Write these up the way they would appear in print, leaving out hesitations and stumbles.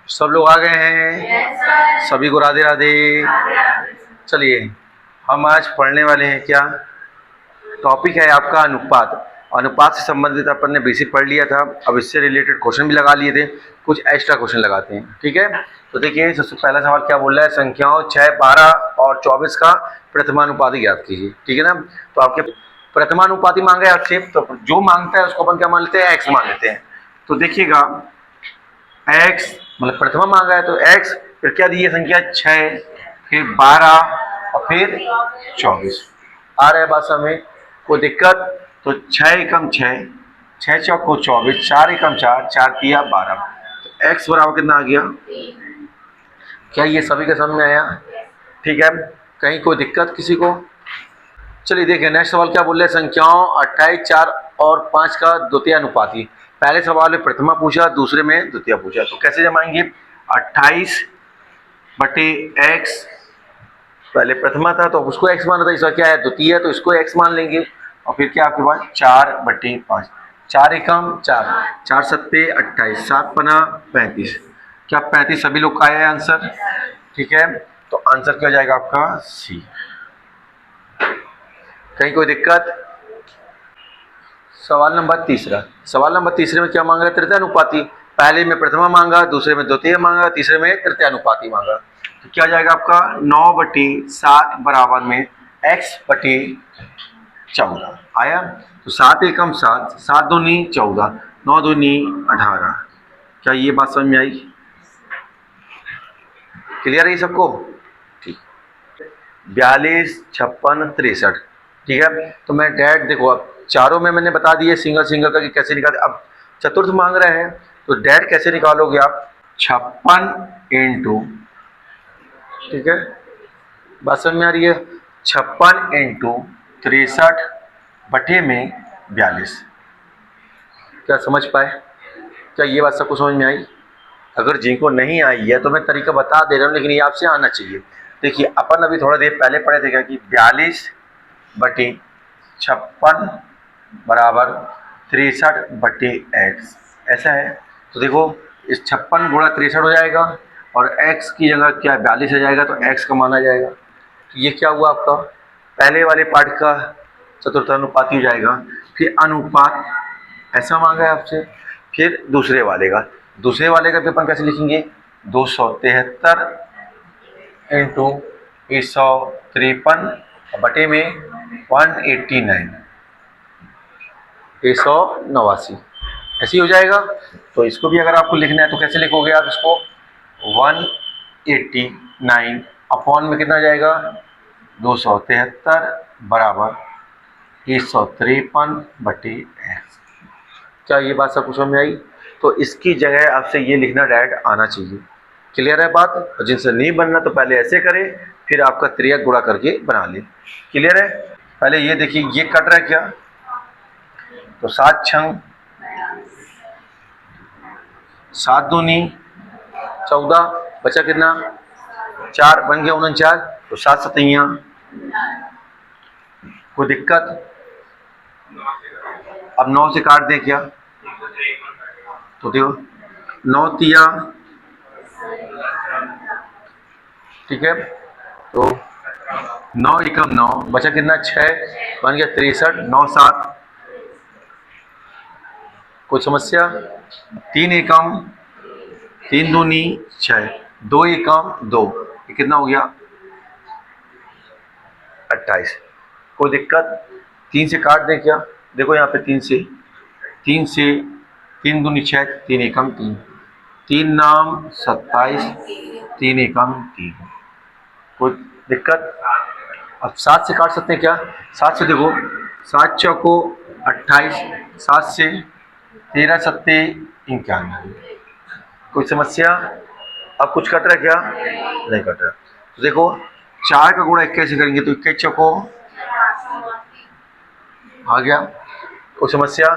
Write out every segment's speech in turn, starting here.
सब लोग आ गए हैं? सभी को राधे राधे। चलिए हम आज पढ़ने वाले हैं क्या? टॉपिक है आपका अनुपात। अनुपात से संबंधित अपन ने बेसिक पढ़ लिया था, अब इससे रिलेटेड क्वेश्चन भी लगा लिए थे, कुछ एक्स्ट्रा क्वेश्चन लगाते हैं। ठीक है, तो देखिए सबसे पहला सवाल क्या बोल रहा है, संख्याओं 6, 12 और 24 का प्रथमानुपाती ज्ञात कीजिए। ठीक है ना, तो आपके प्रथमानुपाती मांगा है आपसे, तो जो मांगता है उसको अपन क्या मान लेते हैं, एक्स मान लेते हैं। तो देखिएगा x मतलब प्रथमा मांगा है तो x, फिर क्या दी है संख्या 6, फिर 12 और फिर 24। आ रहा है बात में कोई दिक्कत? तो 6 एकम 6, 6 चौको 24, 4 एकम 4, 4 तिया 12, तो x बराबर कितना आ गया? क्या ये सभी के समझ में आया? ठीक है, कहीं कोई दिक्कत किसी को? चलिए देखिए नेक्स्ट सवाल क्या बोल रहे हैं, संख्याओं 28, 4 और 5 का द्वितीय अनुपाती। पहले सवाल में प्रथमा पूछा, दूसरे में द्वितीय पूछा, तो कैसे जमाएंगे? 28 बटे x, पहले प्रथमा था तो उसको x माना था, इसका क्या है द्वितीय है तो इसको x मान लेंगे। और फिर क्या आपके पास 4 बटे 5, 4 एकम 4, 4 सत्ते 28, 7 पना 35। क्या 35 सभी लोग का आया है आंसर? ठीक है, तो आंसर क्या हो जाएगा आपका सी। कहीं कोई दिक्कत? सवाल नंबर तीसरा, सवाल नंबर तीसरे में क्या मांग रहा है, तृतीय अनुपाती। पहले में प्रथमा मांगा, दूसरे में द्वितीय मांगा, तीसरे में तृतीय अनुपाती मांगा। तो क्या जाएगा आपका 9 बटे 7 बराबर में x बटे 14 आया। तो 7 एकम 7, 7 दूनी 14, 9 दूनी 18। क्या ये बात समझ में आई? क्लियर है सबको? ठीक, 42, 56, 63। ठीक है, तो मैं डैट देखो अब चारों में मैंने बता दिए सिंगल सिंगल करके कैसे निकालते। अब चतुर्थ मांग रहे हैं तो डैट कैसे निकालोगे आप? 56 इंटू, ठीक है बात समझ में आ रही है, 56 इंटू 63 बटे में 42। क्या समझ पाए? क्या ये बात सबको समझ में आई? अगर जिनको नहीं आई है तो मैं तरीका बता दे रहा हूँ, लेकिन ये आपसे आना चाहिए। देखिए अपन अभी थोड़ा देर पहले पढ़े थे क्या कि 42 बटे 56 बराबर 63 बटे x, ऐसा है। तो देखो इस 56 गुणा 63 हो जाएगा और x की जगह क्या 42 आ जाएगा, तो x का मान आ जाएगा। तो ये क्या हुआ आपका पहले वाले पार्ट का चतुर्थानुपाती हो जाएगा। फिर अनुपात ऐसा मांगा है आपसे, फिर दूसरे वाले का भी अपन कैसे लिखेंगे, 273 इंटू 153 बटे में 189, 189 ऐसे ही हो जाएगा। तो इसको भी अगर आपको लिखना है तो कैसे लिखोगे आप इसको, 189 अपॉन में कितना जाएगा 273 बराबर 153 बटे x। क्या ये बात सबको समझ में आई? तो इसकी जगह आपसे ये लिखना डायरेक्ट आना चाहिए। क्लियर है बात? और जिनसे नहीं बनना तो पहले ऐसे करें, फिर आपका त्रियक गुणा करके बना ले। क्लियर है? पहले ये देखिए ये कट रहा है क्या, तो 7 छंग 7 दूनी 14, बचा कितना 4, बन गया 49, तो 7 सतैया। कोई दिक्कत? अब 9 से काट दें क्या, तो देखो 9 तिया, ठीक है, तो 9 एकम 9, बचा कितना 6, बन गया 63, 9 7। कोई समस्या? 3 एकम 3 दूनी 6, 2 एकम 2, ये कितना हो गया 28। कोई दिक्कत? 3 से काट दें क्या, देखो यहाँ पे 3 से 3 दूनी 6, 3 एकम 3, 3 नाम 27, 3 एकम 3। कोई दिक्कत? अब 7 से काट सकते हैं क्या, 7 से देखो 7 चौको 28, 7 से 13 सत्ते 91। कोई समस्या? अब कुछ कट रहा है क्या, नहीं कट रहा। तो देखो 4 का गुणा 21 से करेंगे तो 21 चौको आ गया। कोई समस्या?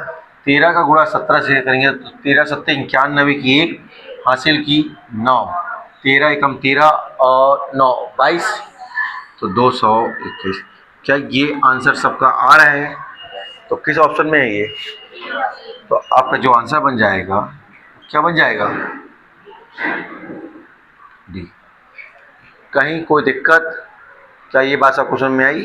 13 का गुणा 17 से करेंगे तो 13 सत्ते 91 की 1 हासिल की 9, 13 एकम 13 और 9 22, तो 221। क्या ये आंसर सबका आ रहा है? तो किस ऑप्शन में है ये, तो आपका जो आंसर बन जाएगा क्या बन जाएगा, डी। कहीं कोई दिक्कत? क्या ये बात आपको समझ में आई?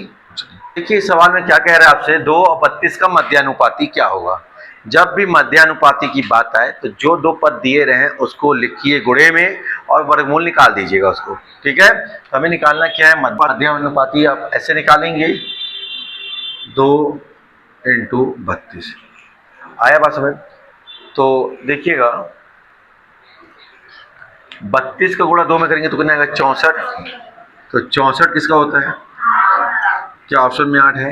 देखिए इस सवाल में क्या कह रहा है आपसे, 2 और 32 का मध्यानुपाती क्या होगा। जब भी मध्यानुपाती की बात आए तो जो दो पद दिए रहे उसको लिखिए गुणे में और वर्गमूल निकाल दीजिएगा उसको। ठीक है, तो हमें निकालना क्या है, मध्यानुपाती। आप ऐसे निकालेंगे 2 इंटू 32। आया बात समझ? तो देखिएगा 32 का गुणा 2 में करेंगे तो कितना आएगा, 64। तो 64 किसका होता है? क्या ऑप्शन में 8 है?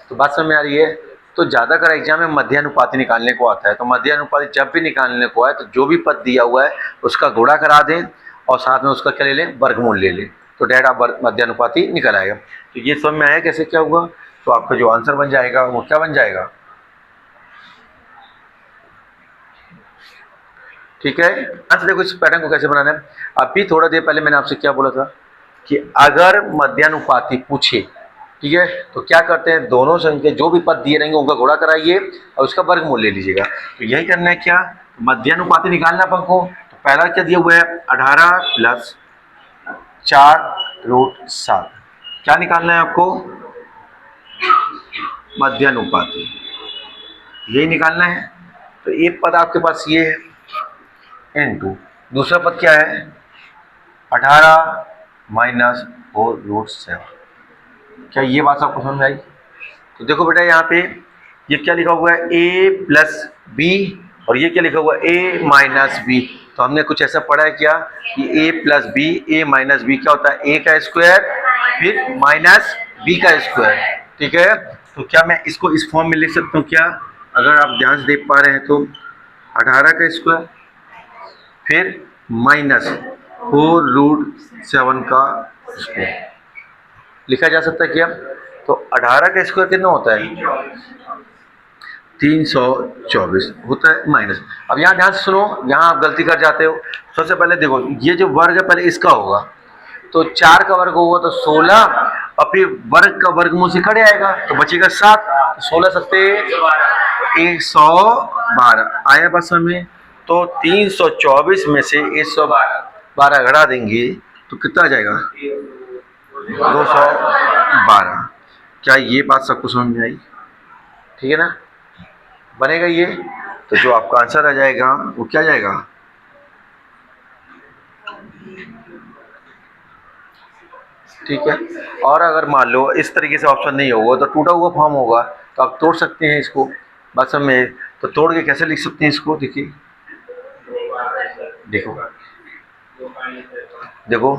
तो बात समझ में आ रही है। तो ज़्यादातर एग्जाम में मध्यानुपाती निकालने को आता है, तो मध्यानुपाती जब भी निकालने को आए तो जो भी पद दिया हुआ है उसका गुणा करा दें और साथ में उसका क्या ले लें, वर्गमूल ले लें, तो डायरेक्ट आप मध्यानुपाती निकल आएगा। तो ये समझ में आया कैसे क्या हुआ। तो आपका जो आंसर बन जाएगा वो क्या बन जाएगा, ठीक है। अच्छा देखो इस पैटर्न को कैसे बनाना है। अभी थोड़ा देर पहले मैंने आपसे क्या बोला था कि अगर मध्यानुपाती पूछे, ठीक है, तो क्या करते हैं, दोनों संख्या जो भी पद दिए रहेंगे उनका गुणा कराइए और उसका वर्गमूल ले लीजिएगा। तो यही करना है क्या, मध्यानुपाती निकालना अपन को। तो पहला क्या दिया हुआ है, 18 प्लस 4√7। क्या निकालना है आपको, मध्यानुपाती, यही निकालना है। तो एक पद आपके पास ये है इनटू दूसरा पद क्या है, 18 माइनस 4√7। क्या ये बात आपको समझ आई? तो देखो बेटा यहाँ पे ये क्या लिखा हुआ है, a प्लस बी, और ये क्या लिखा हुआ है, a माइनस बी। तो हमने कुछ ऐसा पढ़ा है क्या कि a plus B, a minus B क्या होता है, a का स्क्वायर फिर माइनस b का स्क्वायर। ठीक है, तो क्या मैं इसको इस फॉर्म में लिख सकता हूँ क्या, अगर आप ध्यान से देख पा रहे हैं तो 18 का स्क्वायर फिर माइनस 4√7 का स्क्वायर लिखा जा सकता है क्या। तो 18 का स्क्वायर कितना होता है, 324 होता है माइनस। अब यहाँ ध्यान से सुनो, यहाँ आप गलती कर जाते हो। सबसे पहले देखो ये जो वर्ग है पहले इसका होगा, तो 4 का वर्ग होगा तो 16, और फिर वर्ग का वर्गमूल से कट आएगा तो बचेगा 7। 16 सत्ते 112 आया बस हमें। तो 324 में से 112 घटा देंगे तो कितना आ जाएगा, 212। क्या ये बात सबको समझ में आई? ठीक है ना, बनेगा ये। तो जो आपका आंसर आ जाएगा वो क्या जाएगा, ठीक है। और अगर मान लो इस तरीके से ऑप्शन नहीं होगा तो टूटा हुआ फॉर्म होगा तो आप तोड़ सकते हैं इसको, बात समझ में। तो तोड़ के कैसे लिख सकते हैं इसको, देखिए देखो देखो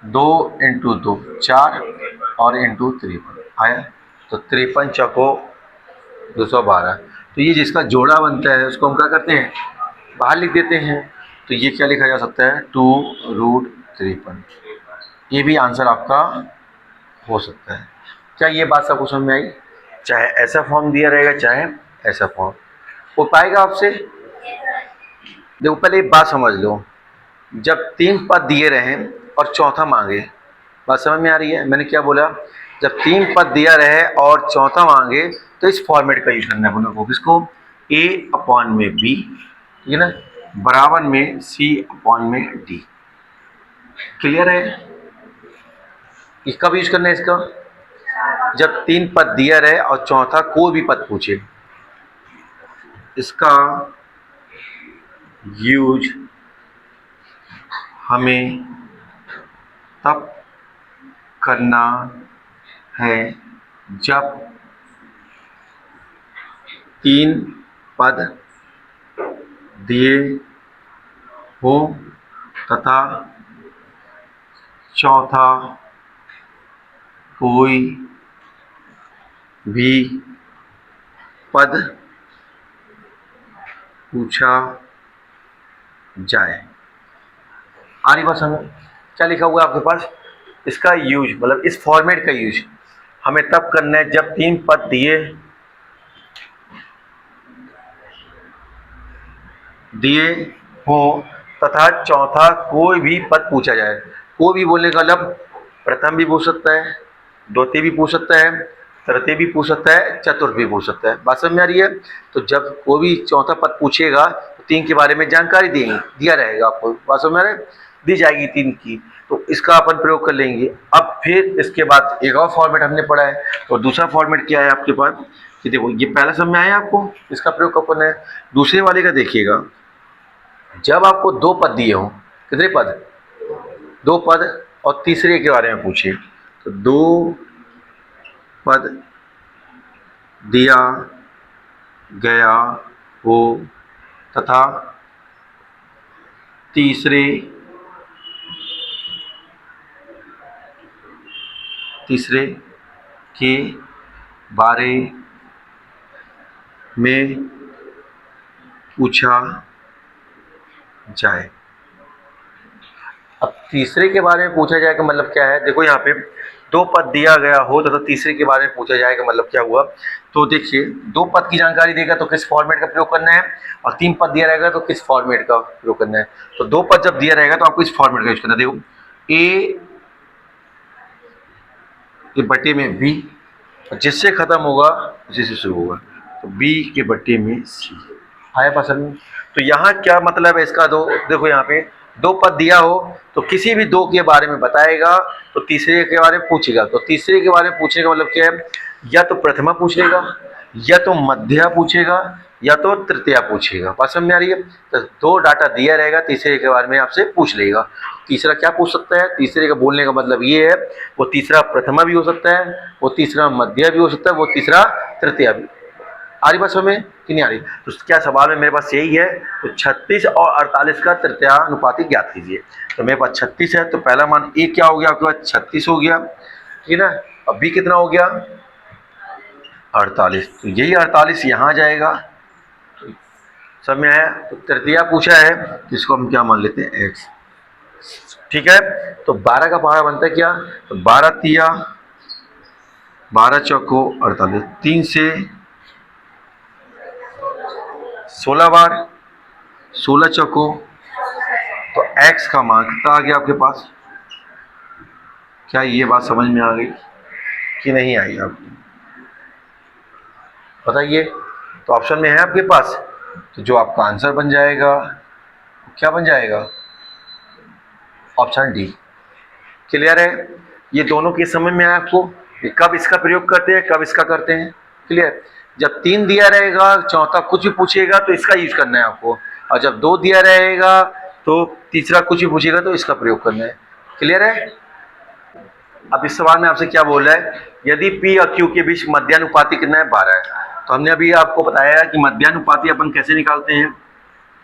2 इंटू 2 4 और इंटू 53 आया, तो 53 चौको 212। तो ये जिसका जोड़ा बनता है उसको हम क्या करते हैं, बाहर लिख देते हैं। तो ये क्या लिखा जा सकता है, 2√53। ये भी आंसर आपका हो सकता है। क्या ये बात सबको समझ में आई? चाहे ऐसा फॉर्म दिया रहेगा चाहे ऐसा फॉर्म, हो पाएगा आपसे। देखो पहले एक बात समझ लो, जब 3 पद दिए रहे और चौथा मांगे, बात समझ में आ रही है मैंने क्या बोला, जब 3 पद दिया रहे और चौथा मांगे तो इस फॉर्मेट का यूज करना है बोलो को, किसको, a/b, ठीक है ना, बराबर में c/d। क्लियर है? इसका भी यूज करना है इसका, जब 3 पद दिया रहे और चौथा कोई भी पद पूछे, इसका यूज हमें तब करना है जब 3 पद दिए हो तथा चौथा कोई भी पद पूछा जाए। आ रही बात समझ? क्या लिखा हुआ है आपके पास, इसका यूज मतलब इस फॉर्मेट का यूज हमें तब करना है जब 3 पद दिए हो तथा चौथा कोई भी पद पूछा जाए। कोई भी बोलने का मतलब प्रथम भी पूछ सकता है, द्वितीय भी पूछ सकता है, तृतीय भी पूछ सकता है, चतुर्थ भी पूछ सकता है। बात समझ में आ रही है? तो जब कोई भी चौथा पद पूछेगा तो 3 के बारे में जानकारी देंगे, दिया रहेगा आपको, बात समझ में आ रहा है? दी जाएगी 3 की, तो इसका अपन प्रयोग कर लेंगे। अब फिर इसके बाद एक और फॉर्मेट हमने पढ़ा है, और दूसरा फॉर्मेट क्या है आपके पास कि देखो ये पहला समझ में आया आपको, इसका प्रयोग कब करना है। दूसरे वाले का देखिएगा, जब आपको 2 पद दिए हों, कितने पद, 2 पद, और तीसरे के बारे में पूछे, तो 2 पद दिया गया हो तथा तीसरे के बारे में पूछा जाए। अब तीसरे के बारे में पूछा जाए का मतलब क्या है, देखो यहाँ पे 2 पद दिया गया हो तथा तीसरे के बारे में पूछा जाए का मतलब क्या हुआ। तो देखिए 2 पद की जानकारी देगा तो किस फॉर्मेट का प्रयोग करना है, और 3 पद दिया रहेगा तो किस फॉर्मेट का प्रयोग करना है। तो 2 पद जब दिया रहेगा तो आपको इस फॉर्मेट का यूज करना है। देखो ए के बटे में बी, जिससे खत्म होगा उसी से शुरू होगा, तो बी के बटे में सी आया पसंद। तो यहाँ क्या मतलब है इसका, देखो यहाँ पे 2 पद दिया हो तो किसी भी 2 के बारे में बताएगा, तो तीसरे के बारे में पूछेगा। तो तीसरे के बारे में पूछने का मतलब क्या है, या तो प्रथमा पूछ लेगा, या तो मध्या पूछेगा, या तो तृतीया पूछेगा। बात समझ में आ रही है। तो 2 डाटा दिया रहेगा, तीसरे के बारे में आपसे पूछ लेगा। तीसरा क्या पूछ सकता है, तीसरे का बोलने का मतलब ये है, वो तीसरा प्रथमा भी हो सकता है, वो तीसरा मध्या भी हो सकता है, वो तीसरा तृतीया भी। आ रही बात समझ में कि नहीं आ रही। तो क्या सवाल में मेरे पास यही है, तो 36 और 48 का तृतीयानुपाती ज्ञात कीजिए। तो मेरे पास 36 है, तो पहला मान ए क्या हो गया आपके पास, 36 हो गया, ठीक है ना। अब बी कितना हो गया, 48, तो यही 48 यहाँ जाएगा। तो सब में है, तो तृतीया पूछा है, जिसको हम क्या मान लेते हैं, एक्स, ठीक है। तो 12 का पहाड़ा बनता है क्या, तो 12 तिया 12 चौको 48, 3 से 16 बार, 16 चौको, तो x का मान कितना आ गया आपके पास। क्या ये बात समझ में आ गई कि नहीं आई आपको, बताइए। तो ऑप्शन में है आपके पास, तो जो आपका आंसर बन जाएगा क्या बन जाएगा, ऑप्शन डी। क्लियर है, ये दोनों के समझ में आया आपको, कब इसका प्रयोग करते हैं कब इसका करते हैं। क्लियर, जब 3 दिया रहेगा, चौथा कुछ भी पूछेगा तो इसका यूज करना है आपको, और जब 2 दिया रहेगा तो तीसरा कुछ भी पूछेगा तो इसका प्रयोग करना है। क्लियर है। अब इस सवाल में आपसे क्या बोल रहा है, यदि P और Q के बीच मध्यानुपाती कितना है, 12 है। तो हमने अभी आपको बताया कि मध्यानुपाती अपन कैसे निकालते हैं।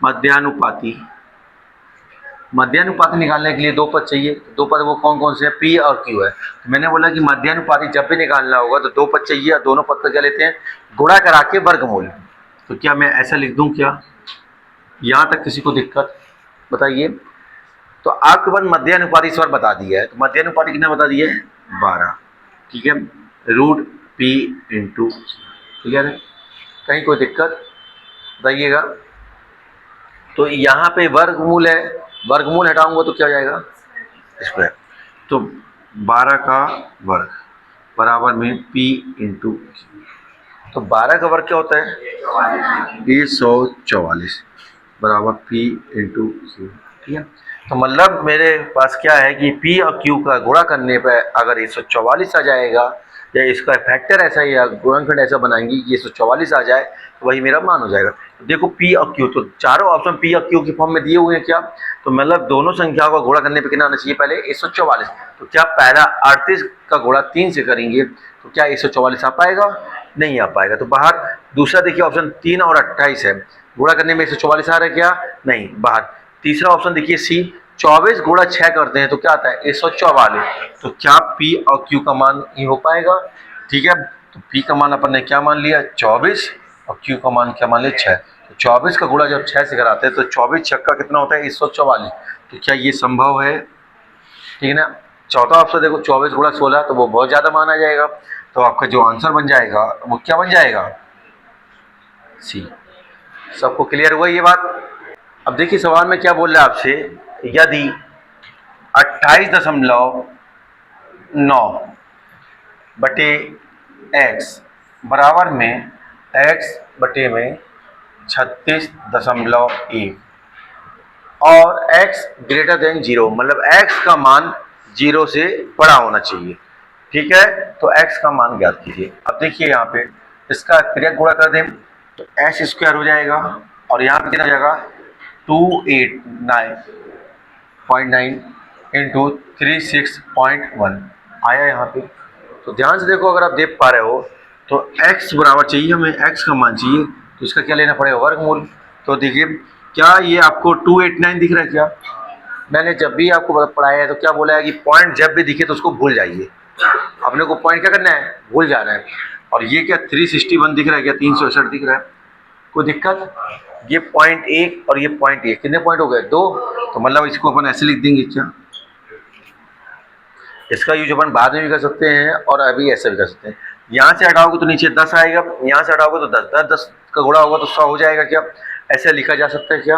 मध्यानुपाती निकालने के लिए 2 पद चाहिए। 2 पद वो कौन कौन से हैं, P और Q है। तो मैंने बोला कि मध्यानुपाती जब भी निकालना होगा तो 2 पद चाहिए, और दोनों पद का क्या लेते हैं, गुणा करा के वर्गमूल। तो क्या मैं ऐसा लिख दूं क्या, यहाँ तक किसी को दिक्कत बताइए। तो आपके पास मध्यानुपाती इस बार बता दिया है, तो मध्यानुपाती कितना बता दिया है, 12, ठीक है, रूट P इंटू। क्लियर है, कहीं कोई दिक्कत बताइएगा। तो यहाँ पे वर्गमूल है, वर्गमूल हटाऊंगा तो क्या हो जाएगा, स्क्वायर। तो 12 का वर्ग बराबर में P इंटू। तो 12 का वर्ग क्या होता है, 144 बराबर P इंटू Q, ठीक है। तो मतलब मेरे पास क्या है कि P और Q का गुणा करने पर अगर 144 आ जाएगा, या इसका फैक्टर ऐसा या गुणनखंड ऐसा बनाएंगे कि 144 आ जाए, तो वही मेरा मान हो जाएगा। तो देखो P और Q, तो चारों ऑप्शन P और Q की फॉर्म में दिए हुए हैं क्या, तो मतलब दोनों संख्याओं का गुणा करने पर कितना आना चाहिए, पहले 144। तो क्या पहला 38 का गुणा 3 से करेंगे तो क्या 144 आ पाएगा, नहीं आ पाएगा। तो बाहर। दूसरा देखिए ऑप्शन 3 और 28 है, गुणा करने में 144 आ रहा है क्या, नहीं, बाहर। तीसरा ऑप्शन देखिए सी, 24 गुणा 6 करते हैं तो क्या आता है, 144। तो क्या P और Q का मान ही हो पाएगा, ठीक है। तो P का मान अपन ने क्या मान लिया, 24, और Q का मान क्या मान लिया, 6। तो 24 का गुणा जब 6 से कराते हैं तो 24 छक्का कितना होता है, 144। तो क्या ये संभव है, ठीक है ना। चौथा ऑप्शन देखो 24 गुणा 16, तो वो बहुत ज़्यादा मान आ जाएगा। तो आपका जो आंसर बन जाएगा वो क्या बन जाएगा, सी। सबको क्लियर हुआ ये बात। अब देखिए सवाल में क्या बोल रहा है आपसे, यदि 28.9 बटे x बराबर में x बटे में 36.1 और x ग्रेटर देन 0, मतलब x का मान 0 से बड़ा होना चाहिए। ठीक है, तो x का मान ज्ञात कीजिए। अब देखिए यहाँ पे इसका त्रियक गुणा कर दें तो x स्क्वायर हो जाएगा और यहाँ पे कितना हो जाएगा 289.9 इंटू 36.1 आया यहाँ पे। तो ध्यान से देखो, अगर आप देख पा रहे हो तो x बराबर चाहिए हमें, x का मान चाहिए, तो इसका क्या लेना पड़ेगा वर्गमूल। तो देखिए क्या ये आपको 289 दिख रहा है क्या? मैंने जब भी आपको पढ़ाया है तो क्या बोला है कि पॉइंट जब भी दिखे तो उसको भूल जाइए। अपने को पॉइंट क्या करना है, भूल जाना है। और ये क्या 361 दिख रहा है क्या, 361 दिख रहा है? कोई दिक्कत? ये पॉइंट 1 और ये पॉइंट 1 कितने पॉइंट हो गए 2, तो मतलब इसको अपन ऐसे लिख देंगे क्या, इसका यूज अपन बाद में भी कर सकते हैं और अभी ऐसे भी कर सकते हैं। यहाँ से हटाओगे तो नीचे 10 आएगा, यहाँ से हटाओगे तो 10, 10 का गुणा होगा तो 100 हो जाएगा क्या? ऐसे लिखा जा सकता है क्या?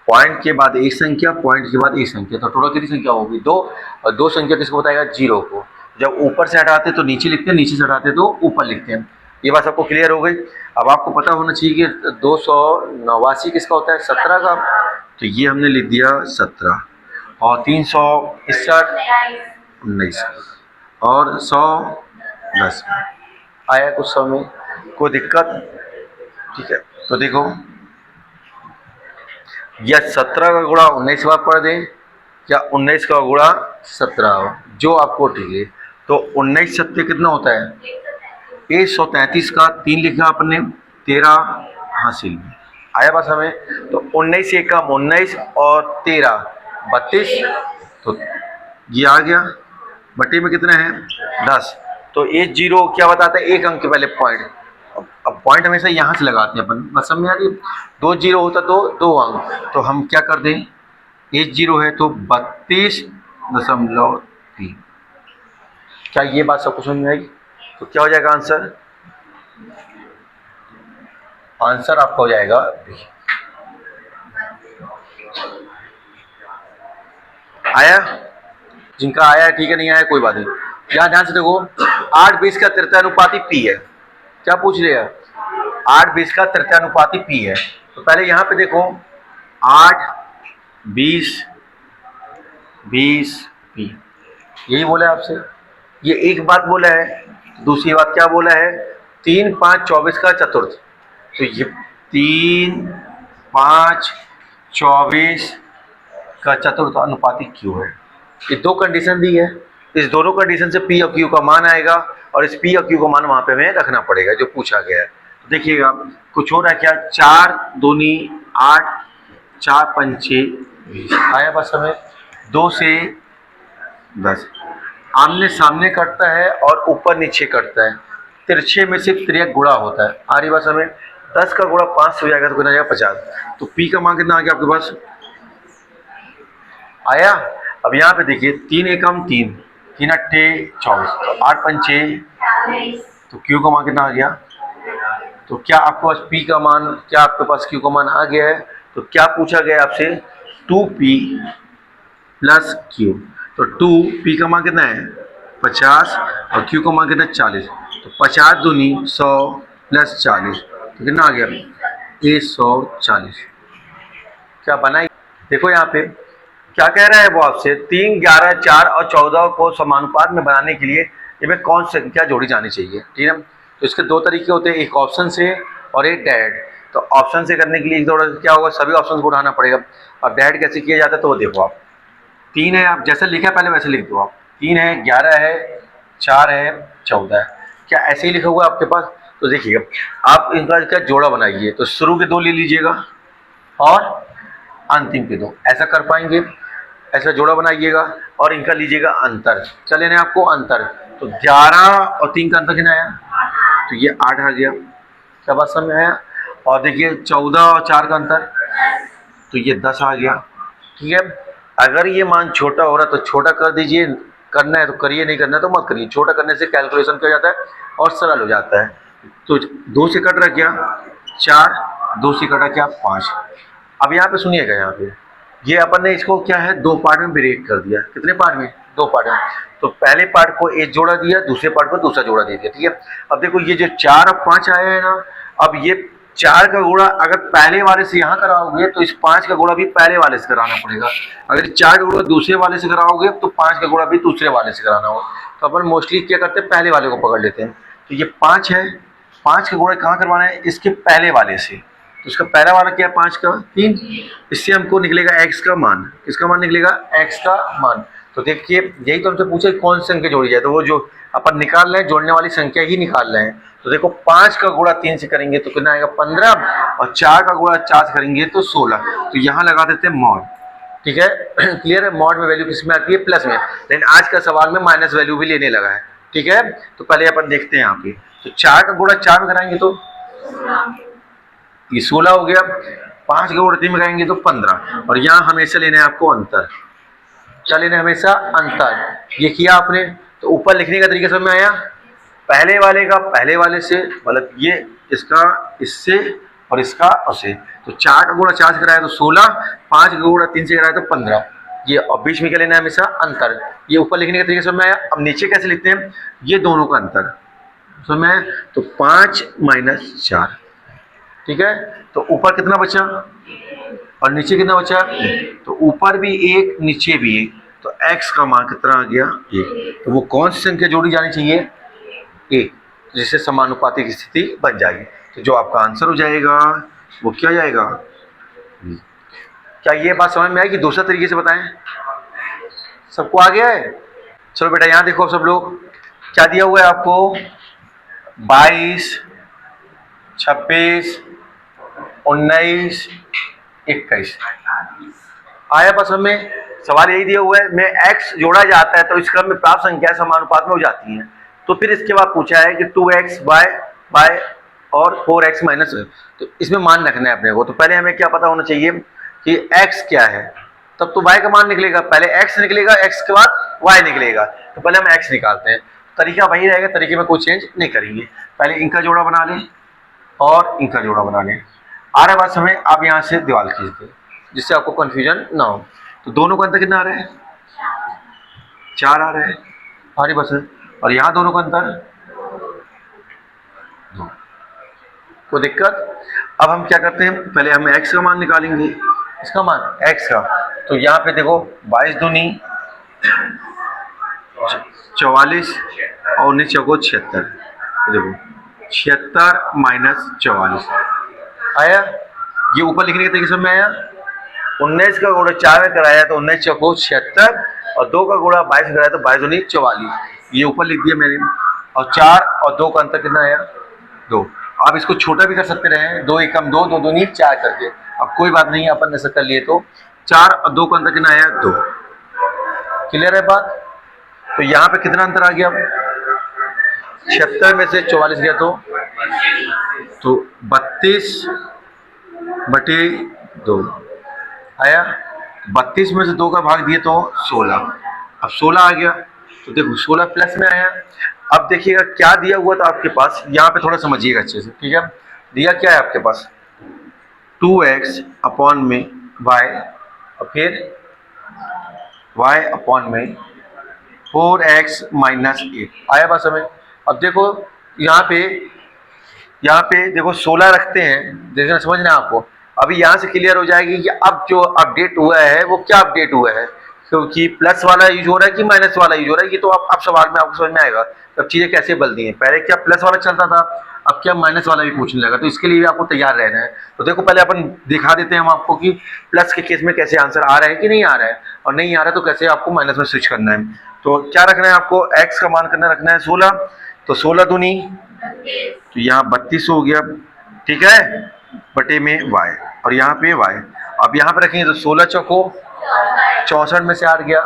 पॉइंट के बाद एक संख्या, पॉइंट के बाद एक संख्या, तो टोटल कितनी संख्या होगी 2, और 2 संख्या किसको बताएगा 0 को। जब ऊपर से हटाते तो नीचे लिखते हैं, नीचे से हटाते तो ऊपर लिखते हैं। ये बात आपको क्लियर हो गई। अब आपको पता होना चाहिए कि 289 किसका होता है 17 का, तो ये हमने लिख दिया 17, और 361 19 और 100 10 आया कुछ समय, कोई दिक्कत? ठीक है, तो देखो या 17 का गुणा 19 बार पढ़ दें या 19 का गुणा 17, जो आपको ठीक है। तो 19 सत्य कितना होता है 133 का 3 लिखा अपने 13 हासिल में आया बस हमें। तो 19 से कम 19 और 13 32, तो ये आ गया बटे में कितना है 10। तो ये 0 क्या बताता है, एक अंक के पहले पॉइंट। अब पॉइंट हमेशा यहाँ से लगाते हैं अपन, बस समझ आ रही है। 2 0 होता तो 2 अंक, तो हम क्या कर दें, 1 0 है तो 32.3। क्या ये बात सबको समझ में आएगी? तो क्या हो जाएगा आंसर? आंसर आपका हो जाएगा आया। जिनका आया ठीक है, नहीं आया कोई बात नहीं। यहाँ ध्यान से देखो 8:20 का तृतीयानुपाती पी है। क्या पूछ रहे हैं? 8:20 का तृतीयानुपाती पी है। तो पहले यहाँ पे देखो 8 20 20 पी, यही बोला है आपसे। ये एक बात बोला है, दूसरी बात क्या बोला है 3 5 24 का चतुर्थ। तो ये 3 5 24 का चतुर्थ अनुपाती क्यू है। ये 2 कंडीशन दी है, इस दोनों कंडीशन से पी और क्यू का मान आएगा और इस पी और क्यू का मान वहां पे हमें रखना पड़ेगा जो पूछा गया है। तो देखिएगा कुछ हो रहा है क्या, 4 दूनी 8 4 पंचे 20 आया बस हमें। 2 से 10 आमने सामने कटता है और ऊपर नीचे कटता है, तिरछे में सिर्फ त्रियक गुणा होता है। आ रही बस हमें 10 का गुणा 5 से हो जाएगा तो कितना आ जाएगा 50। तो पी का मान कितना आ गया आपके पास आया। अब यहाँ पे देखिए 3 एकम 3 3 अट्ठे 24, तो 8 पंचे, तो क्यू का मान कितना आ गया। तो क्या आपके पास पी का मान, क्या आपके पास क्यू का मान आ गया है? तो क्या पूछा गया आपसे 2p प्लस क्यू। तो 2p का मान कितना है 50 और क्यू का मान कितना है 40। तो 50 दूनी 100 प्लस 40, तो कितना आ गया 140। क्या बना? देखो यहाँ पे क्या कह रहा है वो आपसे, 3 11 4 और 14 को समानुपात में बनाने के लिए इनमें कौन सी संख्या जोड़ी जानी चाहिए। ठीक है, तो इसके 2 तरीके होते हैं, एक ऑप्शन से और एक डायरेक्ट। तो ऑप्शन से करने के लिए थोड़ा क्या होगा, सभी ऑप्शन को उठाना पड़ेगा। अब डायरेक्ट कैसे किया जाता है तो वो देखो आप 3 है, आप जैसे लिखा है पहले वैसे लिख दो आप। 3 है 11 है 4 है 14 है, क्या ऐसे ही लिखा हुआ है आपके पास? तो देखिएगा आप इनका क्या जोड़ा बनाइए, तो शुरू के 2 ले लीजिएगा और अंतिम के 2, ऐसा कर पाएंगे। ऐसा जोड़ा बनाइएगा और इनका लीजिएगा अंतर। क्या लेना है आपको अंतर, तो 11 और 3 का अंतर कितना आया, तो ये 8 आ गया। क्या बात समझ में आया? और देखिए 14 और 4 का अंतर, तो ये 10 आ गया। ठीक है, अगर ये मान छोटा हो रहा है तो छोटा कर दीजिए, करना है तो करिए, नहीं करना है तो मत करिए। छोटा करने से कैलकुलेशन क्या हो जाता है और सरल हो जाता है। तो 2 से कट रहा क्या 4, 2 से कटा क्या 5। अब यहाँ पे सुनिएगा, यहाँ पे ये अपन ने इसको क्या है 2 पार्ट में ब्रेक कर दिया। कितने पार्ट में? 2 पार्ट में। तो पहले पार्ट को एक जोड़ा दिया, दूसरे पार्ट को दूसरा जोड़ा दे दिया। ठीक है, अब देखो ये जो 4 और 5 आया है ना, अब ये 4 का गुणा अगर पहले वाले से यहाँ कराओगे तो इस 5 का गुणा भी पहले वाले से कराना पड़ेगा। अगर 4 का गुणा दूसरे वाले से कराओगे तो 5 का गुणा भी दूसरे वाले से कराना होगा। तो अपन मोस्टली क्या करते हैं, पहले वाले को पकड़ लेते हैं। तो ये 5 है, 5 का गुणा कहाँ करवाना है, इसके पहले वाले से। तो इसका पहला वाला क्या है, 5 का 3। इससे हमको निकलेगा x का मान। किसका मान निकलेगा, x का मान। तो देखिए यही तो हमसे पूछे कौन सी संख्या जोड़ी जाए, तो वो जो अपन निकाल रहे हैं जोड़ने वाली संख्या ही निकाल रहे हैं। तो देखो 5 का गुणा 3 से करेंगे तो कितना आएगा 15, और 4 का गुणा 4 से करेंगे तो 16। तो यहाँ लगा देते हैं मॉड। ठीक है क्लियर है। मॉड में वैल्यू किस में आती है, प्लस में, लेकिन आज का सवाल में माइनस वैल्यू भी लेने लगा है। ठीक है, तो पहले अपन देखते हैं यहाँ पे। तो 4 का गुणा 4 में कराएंगे तो ये 16 हो गया, 5 का गुणा 3 में कराएंगे तो 15। और यहाँ हमेशा लेना है आपको अंतर। क्या लेना है, हमेशा अंतर। ये किया आपने तो ऊपर लिखने का तरीका समझ में आया, पहले वाले का पहले वाले से, मतलब ये इसका इससे और इसका उससे। तो 4 का गुणा 4 से कराया तो 16, 5 का गुणा 3 से कराया तो 15। ये और बीच में क्या लेना है, हमेशा अंतर। ये ऊपर लिखने का तरीका समझ में आया। अब नीचे कैसे लिखते हैं, ये दोनों का अंतर समझ में आया। तो 5 - 4। ठीक है, तो ऊपर कितना बचा और नीचे कितना बचा, तो ऊपर भी 1 नीचे भी 1। तो x का मान कितना आ गया, 1। तो वो कौन सी संख्या जोड़ी जानी चाहिए, 1, जिससे समानुपाती की स्थिति बन जाएगी। तो जो आपका आंसर हो जाएगा वो क्या जाएगा। क्या ये बात समझ में आएगी, दूसरा तरीके से बताएं, सबको आ गया है। चलो बेटा यहाँ देखो सब लोग, क्या दिया हुआ है आपको, 22, 26, 19, 21 आया। बस हमें सवाल यही दिया हुआ है, में x जोड़ा जाता है तो इस क्रम में प्राप्त संख्या समानुपात में हो जाती है। तो फिर इसके बाद पूछा है कि 2x बाय और 4x माइनस, तो इसमें मान रखना है अपने को। तो पहले हमें क्या पता होना चाहिए कि x क्या है, तब तो y का मान निकलेगा। पहले x निकलेगा, x के बाद y निकलेगा। तो पहले हम x निकालते हैं, तरीका वही रहेगा, तरीके में कोई चेंज नहीं करेंगे। पहले इनका जोड़ा बना लें और इनका जोड़ा बना लें। आ रहा है बात समय, आप यहाँ से दीवार खींच दें जिससे आपको कंफ्यूजन ना हो। तो दोनों का अंतर कितना आ रहा है, 4 आ रहा है, आ रही बस। और यहाँ दोनों का अंतर 2, कोई दिक्कत। अब हम क्या करते हैं, पहले हम x का मान निकालेंगे, इसका मान x का। तो यहाँ पे देखो 22 दूनी 44 और 19 चौको 76। देखो 76 माइनस 44 आया। ये ऊपर लिखने के तरीके से में आया। 19 का गुणा 4 में कराया तो 19 चौको 76, और 2 का गुणा 22 में कराया तो 22 दूनी 44। ये ऊपर लिख दिया मैंने। और 4 और 2 का अंतर कितना आया, 2। आप इसको छोटा भी कर सकते रहे, 2 एकम 2, 2 दूनी 4 करके। अब कोई बात नहीं, अपन ऐसा कर लिए। तो 4 और 2 का अंतर कितना आया, 2। क्लियर है बात। तो यहाँ पे कितना अंतर आ गया, 76 में से 44 गया तो 32/2 आया। 32 में से 2 का भाग दिए तो 16। अब 16 आ गया, तो देखो 16 प्लस में आया। अब देखिएगा क्या दिया हुआ था आपके पास, यहाँ पे थोड़ा समझिएगा अच्छे से। ठीक है, दिया क्या है आपके पास, 2x अपॉन में y, और फिर y अपॉन में 4x माइनस 8 आया बस हमें। अब देखो यहाँ पे देखो 16 रखते हैं, देखना समझना आपको। अभी यहाँ से क्लियर हो जाएगी कि अब जो अपडेट हुआ है वो क्या अपडेट हुआ है, क्योंकि प्लस वाला यूज हो रहा है कि माइनस वाला यूज हो रहा है। ये तो अब सवाल में आपको समझ में आएगा अब चीज़ें कैसे बदलती हैं। पहले क्या प्लस वाला चलता था, अब क्या माइनस वाला भी पूछने लगा। तो इसके लिए भी आपको तैयार रहना है। तो देखो पहले अपन दिखा देते हैं हम आपको कि प्लस के केस में कैसे आंसर आ रहा है कि नहीं आ रहा है, और नहीं आ रहा है तो कैसे आपको माइनस में स्विच करना है। तो क्या रखना है आपको, x का मान करना रखना है 16। तो 16 दूनी, तो यहाँ 32 हो गया, ठीक है, बटे में y, और यहाँ पे y। अब यहाँ पे रखेंगे तो 16 चौको 64 में से 8 गया,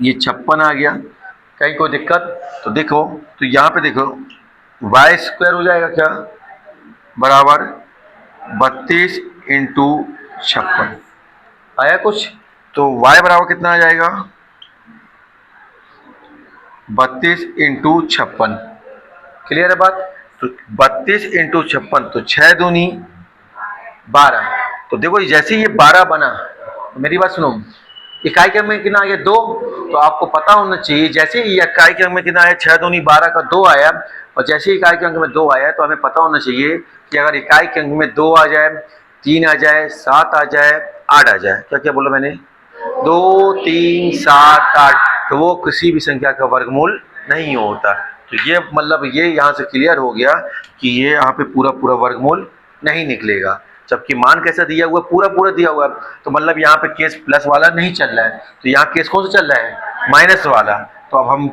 ये 56 आ गया। कहीं कोई दिक्कत, तो देखो, तो यहाँ पे देखो y स्क्वायर हो जाएगा क्या, बराबर 32 इंटू 56 आया कुछ। तो y बराबर कितना आ जाएगा, 32 इंटू 56। क्लियर है बात। तो 32 इंटू 56, तो 6 दूनी 12। तो देखो जैसे ये 12 बना, मेरी बात सुनो, इकाई क्रम में कितना आ गया, 2। तो आपको पता होना चाहिए जैसे ही इकाई क्रम में कितना आया, 6 दूनी 12 का 2 आया, और जैसे ही इकाई क्रम में 2 आया तो हमें पता होना चाहिए कि अगर इकाई के अंक में 2 आ जाए, 3 आ जाए, 7 आ जाए, 8 आ जाए, क्या क्या बोला मैंने, 2, 3, 7, 8, तो वो किसी भी संख्या का वर्गमूल नहीं होता। तो ये मतलब ये यहाँ से क्लियर हो गया कि ये यहाँ पे पूरा पूरा वर्गमूल नहीं निकलेगा, जबकि मान कैसा दिया हुआ है, पूरा पूरा दिया हुआ है, तो मतलब यहाँ पे केस प्लस वाला नहीं चल रहा है, तो यहाँ केस कौन सा चल रहा है, माइनस वाला। तो अब हम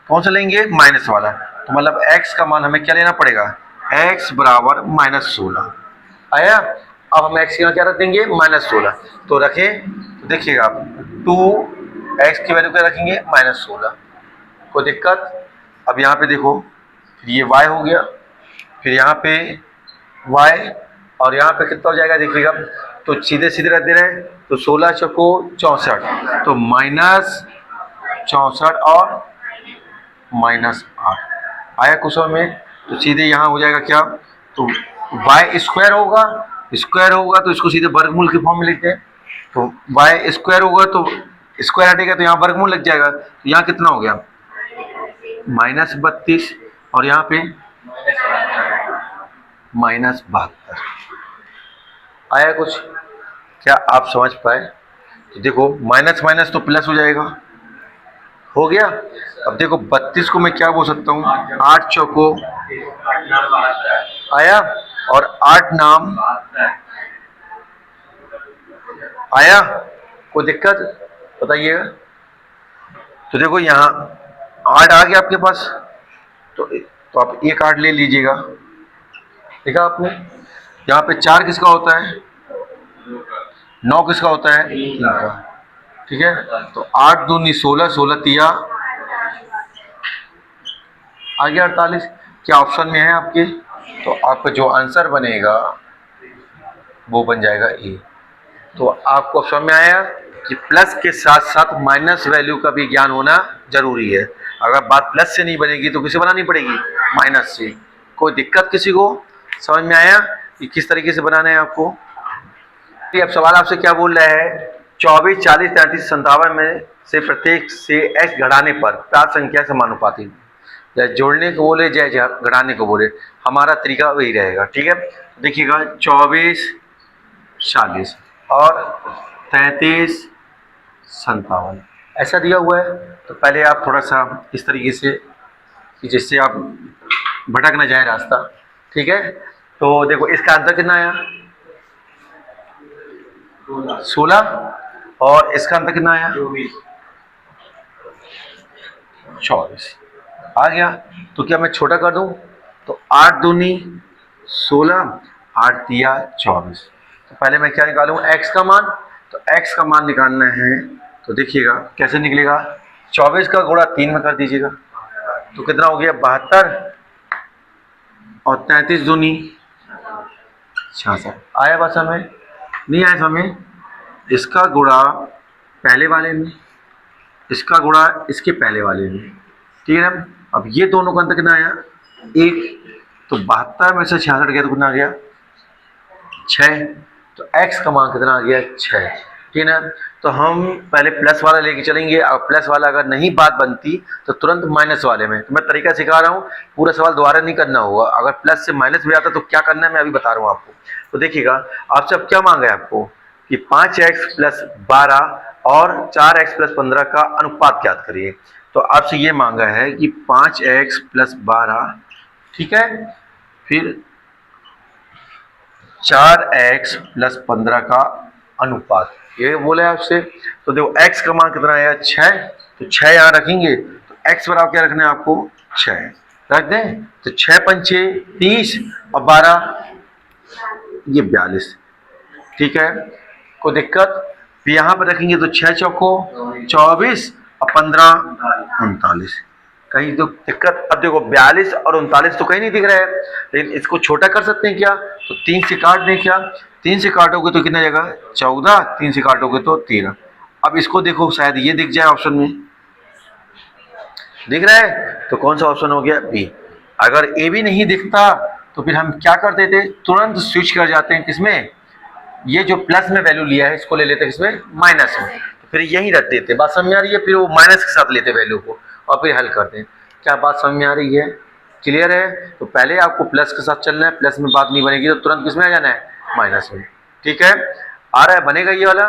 कौन सा लेंगे, माइनस वाला। तो मतलब x का मान हमें क्या लेना पड़ेगा, x बराबर -16 आया। अब हम x यहाँ क्या रख देंगे, -16, तो रखें, तो देखिएगा आप 2x की वैल्यू क्या रखेंगे, -16, कोई दिक्कत। अब यहाँ पे देखो, फिर ये y हो गया, फिर यहाँ पे y, और यहाँ पे कितना हो जाएगा देखिएगा, तो सीधे सीधे रख दे रहे हैं, तो 16 चौको 64, तो -64 और -8 आया कुछ समझ में। तो सीधे यहाँ हो जाएगा क्या, तो y स्क्वायर होगा, स्क्वायर होगा तो इसको सीधे वर्गमूल के फॉर्म में लिखते हैं, तो y स्क्वायर होगा तो स्क्वायर हटेगा तो यहाँ वर्गमूल लग जाएगा, तो यहाँ कितना हो गया, -32, और यहाँ पे -72 आया कुछ, क्या आप समझ पाए। तो देखो माइनस माइनस तो प्लस हो जाएगा, हो गया। अब देखो 32 को मैं क्या बोल सकता हूँ, 8 चौको आया, और 8 नाम आया, कोई दिक्कत बताइएगा। तो देखो यहाँ 8 आ गया आपके पास, तो आप एक 8 ले लीजिएगा, देखा आपने। यहाँ पे 4 किसका होता है, 9 किसका होता है, 3 का, ठीक है। तो 8 दूनी 16, 16 तिया आ गया 48, क्या ऑप्शन में है आपके, तो आपका जो आंसर बनेगा वो बन जाएगा ए। तो आपको समझ में आया कि प्लस के साथ साथ माइनस वैल्यू का भी ज्ञान होना जरूरी है। अगर बात प्लस से नहीं बनेगी तो किसे बनानी पड़ेगी, माइनस से। कोई दिक्कत किसी को, समझ में आया कि किस तरीके से बनाना है आपको। अब सवाल आपसे क्या बोल रहा है, 24, 40, 33, 57 में से प्रत्येक से x घटाने पर प्राप्त संख्या समानुपाती, चाहे जोड़ने को बोले चाहे घटाने को बोले, हमारा तरीका वही रहेगा, ठीक है। देखिएगा 24, 40 और 33, 57 ऐसा दिया हुआ है, तो पहले आप थोड़ा सा इस तरीके से कि जिससे आप भटक ना जाए रास्ता, ठीक है। तो देखो इसका अंतर कितना आया, 16, और इसका अंतर कितना आया, 24 आ गया। तो क्या मैं छोटा कर दूं, तो 8 दूनी 16, 8 तिया 24। तो पहले मैं क्या निकालूं, x का मान, तो x का मान निकालना है, तो देखिएगा कैसे निकलेगा, 24 का गुणा 3 में कर दीजिएगा, तो कितना हो गया 72, और 33 दूनी 66 आया बात समझ में, नहीं आया समझ। इसका गुणा पहले वाले में, इसका गुणा इसके पहले वाले में, ठीक है। अब ये दोनों का अंतर कितना आया, 1, तो 72 में से 66 गया तो कितना आ गया, 6, तो x का मान कितना आ गया, 6, ठीक है। तो हम पहले प्लस वाला लेके चलेंगे, और प्लस वाला अगर नहीं बात बनती तो तुरंत माइनस वाले में। तो मैं तरीका सिखा रहा हूँ, पूरा सवाल दोबारा नहीं करना होगा। अगर प्लस से माइनस भी आता तो क्या करना है मैं अभी बता रहा हूँ आपको। तो देखिएगा आपसे अब क्या मांगा है आपको कि 5x + 12 और 4x + 15 का अनुपात ज्ञात करिए। तो आपसे ये मांगा है कि 5x + 12, ठीक है, फिर 4x + 15 का अनुपात, ये बोले आपसे। तो देखो x का मान कितना आया, 6, तो 6 यहाँ रखेंगे, तो x बराबर क्या रखना है आपको, 6 रख दें। तो 6 पंचे 30 और 12 ये 42, ठीक है, कोई दिक्कत। फिर यहाँ पर रखेंगे तो 6 चौको 24 और 15 39, कहीं तो दिक्कत। अब देखो 42 और 39 तो कहीं नहीं दिख रहा है, लेकिन इसको छोटा कर सकते हैं क्या, तो 3 से काट दें, क्या 3 से काटोगे तो कितना जाएगा, 14, 3 से काटोगे तो 13। अब इसको देखो शायद ये दिख जाए ऑप्शन में, दिख रहा है, तो कौन सा ऑप्शन हो गया, बी। अगर ए भी नहीं दिखता तो फिर हम क्या करते थे, तुरंत स्विच कर जाते हैं किसमें, ये जो प्लस में वैल्यू लिया है इसको ले लेते हैं किसमें, माइनस में, तो फिर यही रख देते। बात समझ में आ रही है, फिर वो माइनस के साथ लेते वैल्यू को और फिर हल करते हैं। क्या बात समझ में आ रही है, क्लियर है? तो पहले आपको प्लस के साथ चलना है, प्लस में बात नहीं बनेगी तो तुरंत किस में आ जाना है, माइनस में। ठीक है, आ रहा है, बनेगा ये वाला?